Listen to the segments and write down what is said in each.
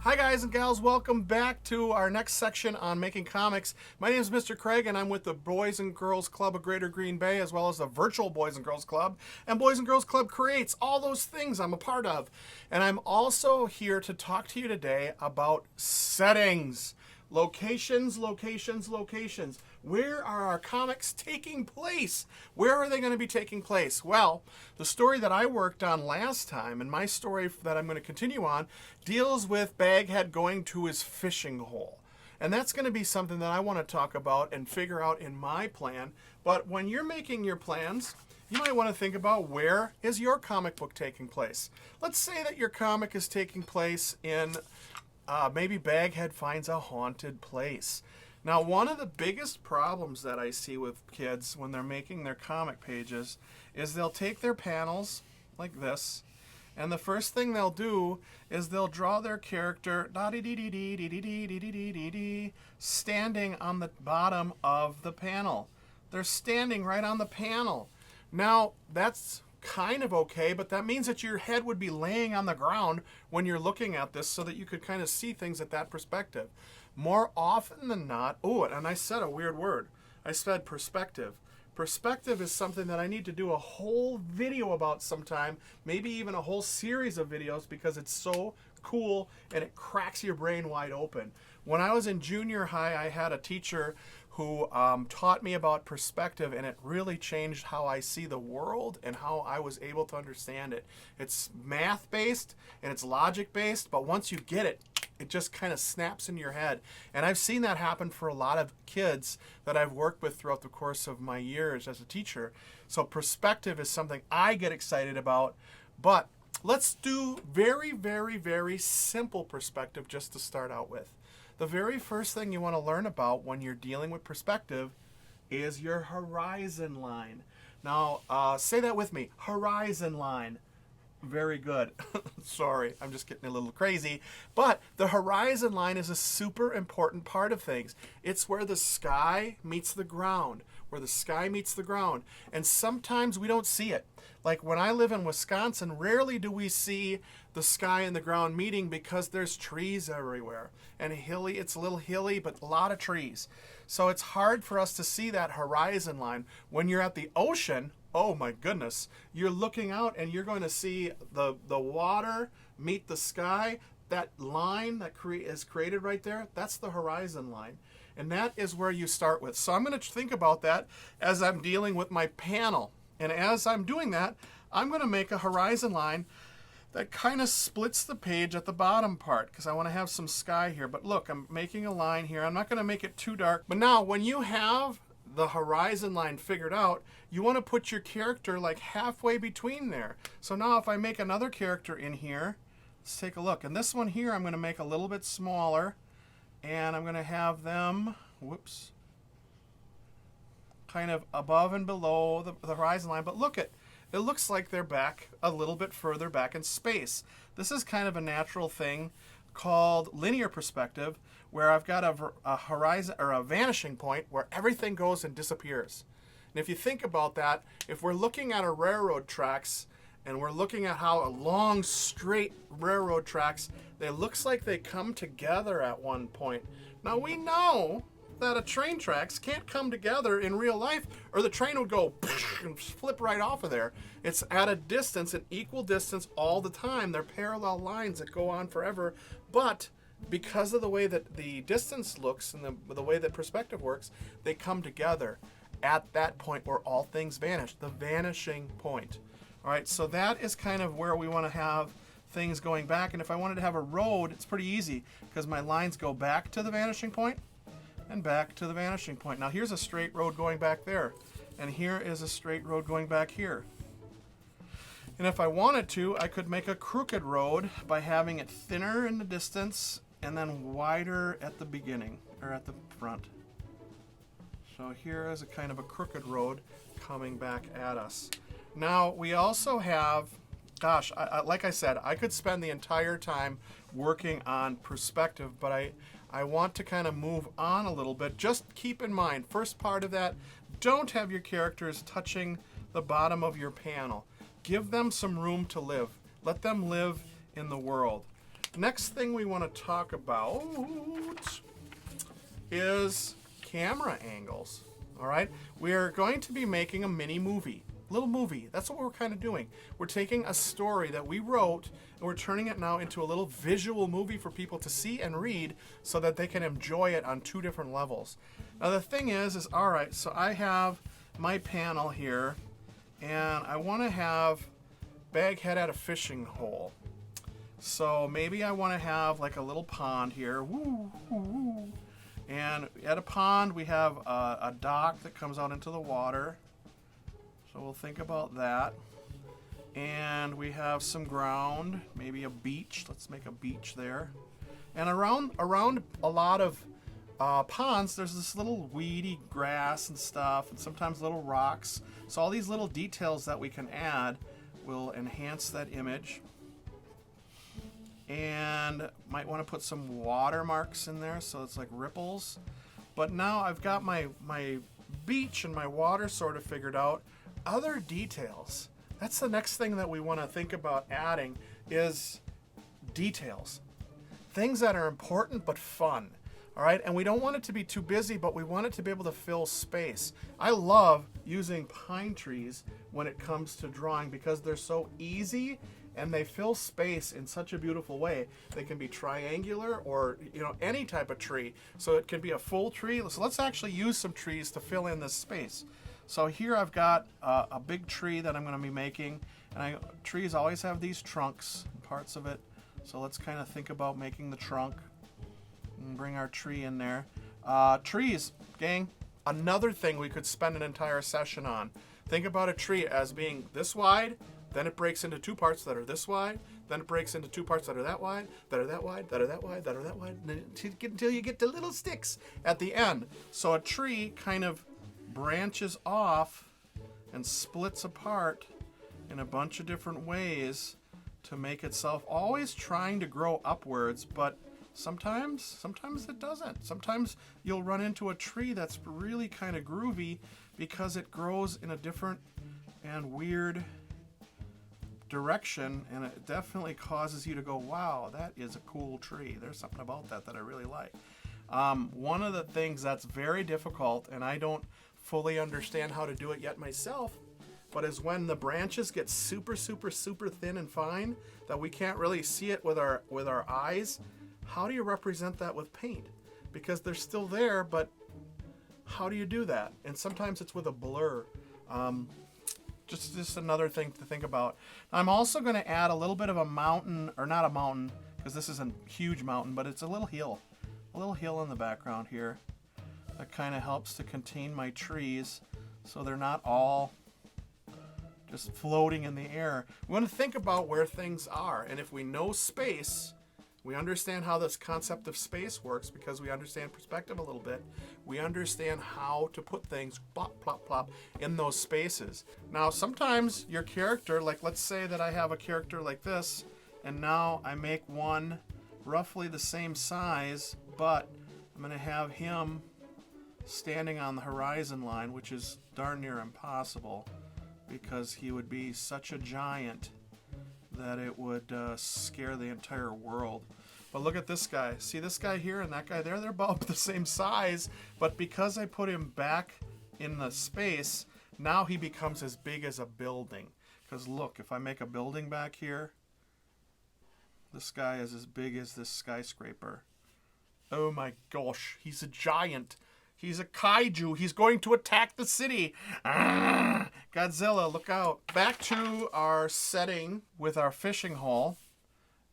Hi guys and gals, welcome back to our next section on making comics. My name is Mr. Craig and I'm with the Boys and Girls Club of Greater Green Bay, as well as the virtual Boys and Girls Club. And Boys and Girls Club creates all those things I'm a part of. And I'm also here to talk to you today about settings. Locations, locations, locations. Where are our comics taking place? Where are they going to be taking place? Well, the story that I worked on last time, and my story that I'm going to continue on, deals with Baghead going to his fishing hole. And that's going to be something that I want to talk about and figure out in my plan. But when you're making your plans, you might want to think about, where is your comic book taking place? Let's say that your comic is taking place in maybe Baghead finds a haunted place. Now, one of the biggest problems that I see with kids when they're making their comic pages is they'll take their panels like this, and the first thing they'll do is they'll draw their character standing on the bottom of the panel. They're standing right on the panel. Now, that's kind of okay, but that means that your head would be laying on the ground when you're looking at this so that you could kind of see things at that perspective. More often than not, and I said a weird word. I said perspective. Perspective is something that I need to do a whole video about sometime, maybe even a whole series of videos, because it's so cool and it cracks your brain wide open. When I was in junior high, I had a teacher who taught me about perspective, and it really changed how I see the world and how I was able to understand it. It's math-based and it's logic-based, but once you get it, it just kind of snaps in your head. And I've seen that happen for a lot of kids that I've worked with throughout the course of my years as a teacher. So perspective is something I get excited about, but let's do very, very, very simple perspective just to start out with. The very first thing you want to learn about when you're dealing with perspective is your horizon line. Now, say that with me, horizon line. Very good. Sorry, I'm just getting a little crazy. But the horizon line is a super important part of things. It's where the sky meets the ground, where the sky meets the ground. And sometimes we don't see it. Like when I live in Wisconsin, rarely do we see the sky and the ground meeting because there's trees everywhere. And hilly, it's a little hilly, but a lot of trees. So it's hard for us to see that horizon line. When you're at the ocean, oh my goodness, you're looking out and you're going to see the water meet the sky. That line that is created right there, that's the horizon line. And that is where you start with. So I'm going to think about that as I'm dealing with my panel. And as I'm doing that, I'm going to make a horizon line that kind of splits the page at the bottom part, because I want to have some sky here. But look, I'm making a line here. I'm not going to make it too dark. But now, when you have the horizon line figured out, you want to put your character like halfway between there. So now if I make another character in here, let's take a look. And this one here I'm going to make a little bit smaller, and I'm going to have them, kind of above and below the horizon line. But look, it looks like they're back a little bit further back in space. This is kind of a natural thing called linear perspective, where I've got a horizon or a vanishing point where everything goes and disappears. And if you think about that, if we're looking at a railroad tracks and we're looking at how a long straight railroad tracks, it looks like they come together at one point. Now we know that a train tracks can't come together in real life, or the train would go and flip right off of there. It's at a distance, an equal distance all the time. They're parallel lines that go on forever, but because of the way that the distance looks and the way that perspective works, they come together at that point where all things vanish, the vanishing point. All right, so that is kind of where we want to have things going back. And if I wanted to have a road, it's pretty easy, because my lines go back to the vanishing point and back to the vanishing point. Now here's a straight road going back there, and here is a straight road going back here. And if I wanted to, I could make a crooked road by having it thinner in the distance and then wider at the beginning, or at the front. So here is a kind of a crooked road coming back at us. Now we also have, gosh, like I said, I could spend the entire time working on perspective, but I want to kind of move on a little bit. Just keep in mind, first part of that, don't have your characters touching the bottom of your panel. Give them some room to live. Let them live in the world. Next thing we want to talk about is camera angles. All right, we are going to be making a mini movie, little movie. That's what we're kind of doing. We're taking a story that we wrote and we're turning it now into a little visual movie for people to see and read so that they can enjoy it on 2 different levels. Now the thing is all right, so I have my panel here and I want to have Baghead at a fishing hole. So maybe I want to have like a little pond here. Woo, woo, woo. And at a pond, we have a dock that comes out into the water. So we'll think about that. And we have some ground, maybe a beach. Let's make a beach there. And around a lot of ponds, there's this little weedy grass and stuff, and sometimes little rocks. So all these little details that we can add will enhance that image. And might want to put some watermarks in there so it's like ripples. But now I've got my beach and my water sort of figured out. Other details. That's the next thing that we want to think about adding is details. Things that are important but fun. All right, and we don't want it to be too busy, but we want it to be able to fill space. I love using pine trees when it comes to drawing because they're so easy and they fill space in such a beautiful way. They can be triangular or any type of tree. So it can be a full tree. So let's actually use some trees to fill in this space. So here I've got a big tree that I'm going to be making, and trees always have these trunks and parts of it. So let's kind of think about making the trunk and bring our tree in there. Trees, gang, another thing we could spend an entire session on. Think about a tree as being this wide, then it breaks into 2 parts that are this wide, then it breaks into 2 parts that are that wide, that are that wide, that are that wide, that are that wide, and then until you get to little sticks at the end. So a tree kind of branches off and splits apart in a bunch of different ways to make itself always trying to grow upwards, but sometimes it doesn't. Sometimes you'll run into a tree that's really kind of groovy because it grows in a different and weird direction, and it definitely causes you to go, wow, that is a cool tree. There's something about that I really like. One of the things that's very difficult, and I don't fully understand how to do it yet myself, but is when the branches get super thin and fine that we can't really see it with our eyes. How do you represent that with paint? Because they're still there, but how do you do that? And sometimes it's with a blur. Just another thing to think about. I'm also going to add a little bit of a mountain, or not a mountain, because this isn't a huge mountain, but it's a little hill in the background here that kind of helps to contain my trees so they're not all just floating in the air. We want to think about where things are, and if we know space, we understand how this concept of space works because we understand perspective a little bit. We understand how to put things plop, plop, plop in those spaces. Now, sometimes your character, like let's say that I have a character like this, and now I make one roughly the same size, but I'm going to have him standing on the horizon line, which is darn near impossible because he would be such a giant that it would scare the entire world. But look at this guy. See this guy here and that guy there? They're about the same size, but because I put him back in the space, now he becomes as big as a building. Because look, if I make a building back here, this guy is as big as this skyscraper. Oh my gosh, he's a giant. He's a kaiju. He's going to attack the city. Ah, Godzilla, look out. Back to our setting with our fishing hole.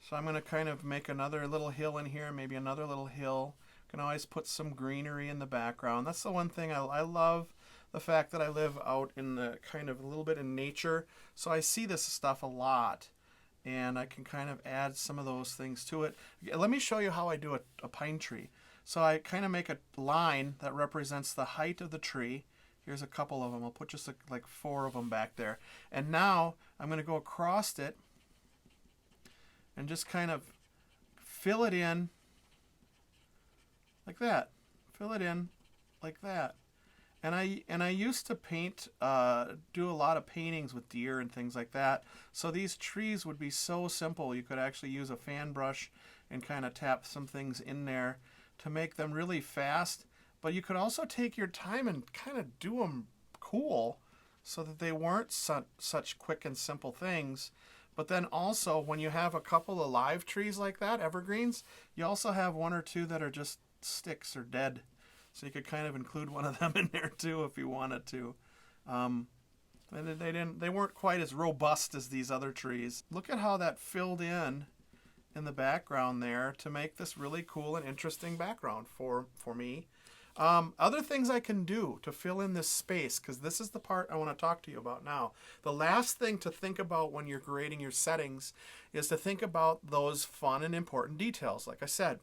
So I'm going to kind of make another little hill in here, maybe another little hill. Can always put some greenery in the background. That's the one thing I love, the fact that I live out in the kind of a little bit in nature. So I see this stuff a lot, and I can kind of add some of those things to it. Let me show you how I do a pine tree. So I kind of make a line that represents the height of the tree. Here's a couple of them. I'll put just like 4 of them back there. And now I'm going to go across it and just kind of fill it in like that. Fill it in like that. And I used to paint, do a lot of paintings with deer and things like that. So these trees would be so simple. You could actually use a fan brush and kind of tap some things in there to make them really fast. But you could also take your time and kind of do them cool so that they weren't such quick and simple things. But then also, when you have a couple of live trees like that, evergreens, you also have one or two that are just sticks or dead. So you could kind of include one of them in there too if you wanted to. And they weren't quite as robust as these other trees. Look at how that filled in the background there to make this really cool and interesting background for me. Other things I can do to fill in this space, because this is the part I want to talk to you about now. The last thing to think about when you're creating your settings is to think about those fun and important details. Like I said,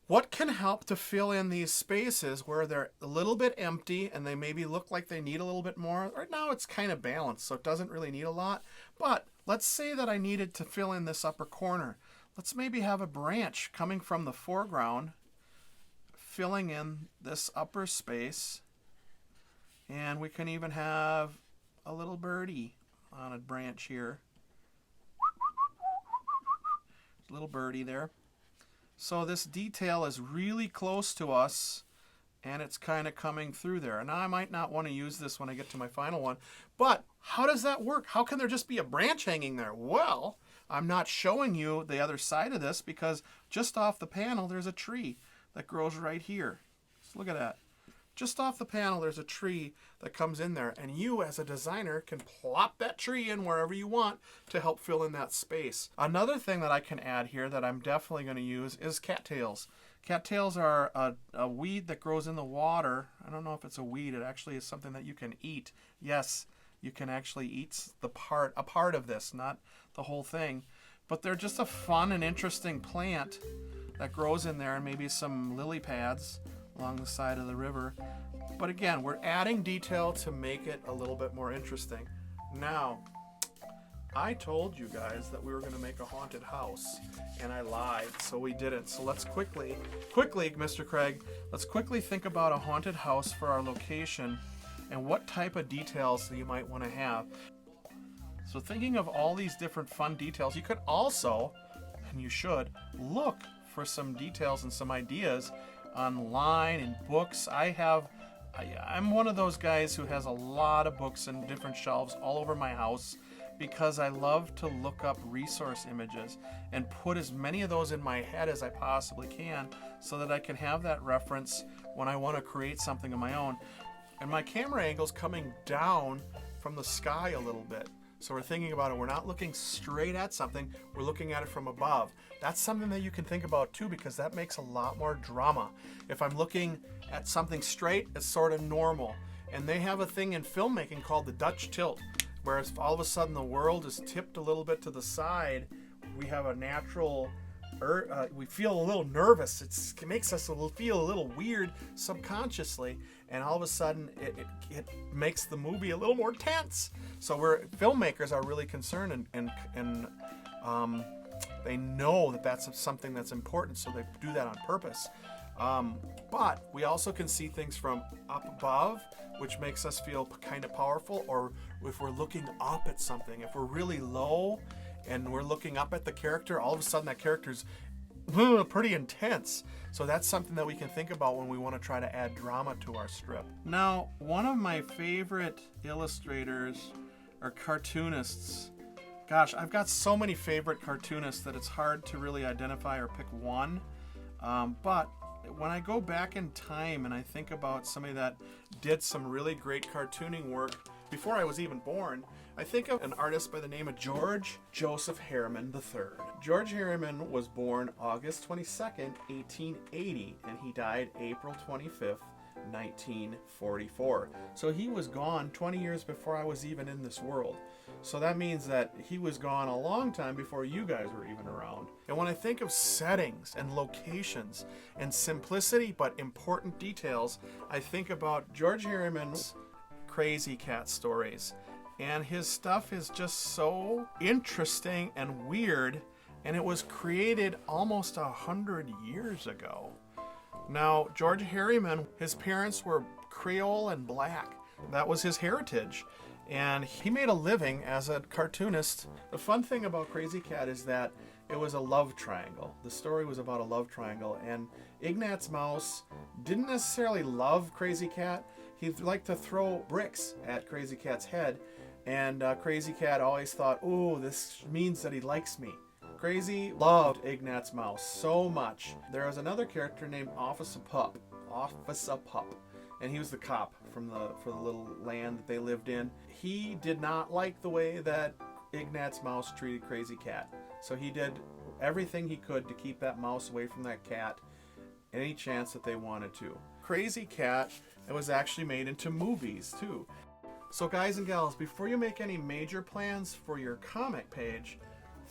what can help to fill in these spaces where they're a little bit empty and they maybe look like they need a little bit more? Right now it's kind of balanced, so it doesn't really need a lot. But let's say that I needed to fill in this upper corner. Let's maybe have a branch coming from the foreground, filling in this upper space. And we can even have a little birdie on a branch here. Little birdie there. So this detail is really close to us, and it's kind of coming through there. And now I might not want to use this when I get to my final one, but how does that work? How can there just be a branch hanging there? Well, I'm not showing you the other side of this because just off the panel there's a tree that grows right here. So look at that. Just off the panel there's a tree that comes in there, and you as a designer can plop that tree in wherever you want to help fill in that space. Another thing that I can add here that I'm definitely going to use is cattails. Cattails are a weed that grows in the water. I don't know if it's a weed. It actually is something that you can eat. Yes, you can actually eat a part of this, not the whole thing. But they're just a fun and interesting plant that grows in there, and maybe some lily pads along the side of the river. But again, we're adding detail to make it a little bit more interesting. Now, I told you guys that we were going to make a haunted house, and I lied, so we didn't. So let's quickly, Mr. Craig, let's quickly think about a haunted house for our location and what type of details you might want to have. So thinking of all these different fun details, you could also, and you should, look for some details and some ideas online in books. I'm one of those guys who has a lot of books and different shelves all over my house because I love to look up resource images and put as many of those in my head as I possibly can so that I can have that reference when I want to create something of my own. And my camera angle's coming down from the sky a little bit. So we're thinking about it. We're not looking straight at something. We're looking at it from above. That's something that you can think about too, because that makes a lot more drama. If I'm looking at something straight, it's sort of normal. And they have a thing in filmmaking called the Dutch tilt, where if all of a sudden the world is tipped a little bit to the side, we have a natural, we feel a little nervous. It makes us feel a little weird subconsciously. And all of a sudden, it makes the movie a little more tense. So filmmakers are really concerned, and they know that that's something that's important, so they do that on purpose. But we also can see things from up above, which makes us feel kind of powerful, or if we're looking up at something. If we're really low and we're looking up at the character, all of a sudden that character's pretty intense. So that's something that we can think about when we want to try to add drama to our strip. Now, one of my favorite illustrators or cartoonists, gosh, I've got so many favorite cartoonists that it's hard to really identify or pick one. But when I go back in time and I think about somebody that did some really great cartooning work before I was even born, I think of an artist by the name of George Joseph Harriman III. George Harriman was born August 22nd, 1880, and he died April 25th, 1944. So he was gone 20 years before I was even in this world. So that means that he was gone a long time before you guys were even around. And when I think of settings and locations and simplicity but important details, I think about George Harriman's Crazy Cat stories. And his stuff is just so interesting and weird, and it was created almost 100 years ago. Now, George Harriman, his parents were Creole and black. That was his heritage. And he made a living as a cartoonist. The fun thing about Crazy Cat is that it was a love triangle. The story was about a love triangle, and Ignatz Mouse didn't necessarily love Crazy Cat. He liked to throw bricks at Crazy Cat's head, and Crazy Cat always thought, "Ooh, this means that he likes me." Crazy loved Ignatz Mouse so much. There was another character named Officer Pup, and he was the cop for the little land that they lived in. He did not like the way that Ignatz Mouse treated Crazy Cat, so he did everything he could to keep that mouse away from that cat any chance that they wanted to. Crazy Cat, it was actually made into movies too. So guys and gals, before you make any major plans for your comic page,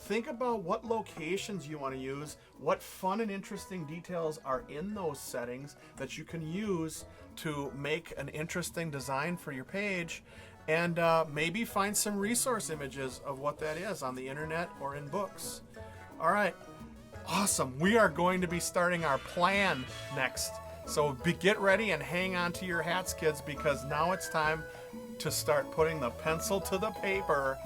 think about what locations you want to use, what fun and interesting details are in those settings that you can use to make an interesting design for your page, and maybe find some resource images of what that is on the internet or in books. All right, awesome. We are going to be starting our plan next. So get ready and hang on to your hats, kids, because now it's time to start putting the pencil to the paper.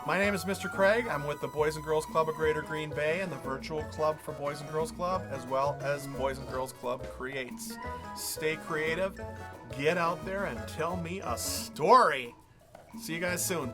My name is Mr. Craig. I'm with the Boys and Girls Club of Greater Green Bay and the virtual club for Boys and Girls Club, as well as Boys and Girls Club Creates. Stay creative, get out there and tell me a story. See you guys soon.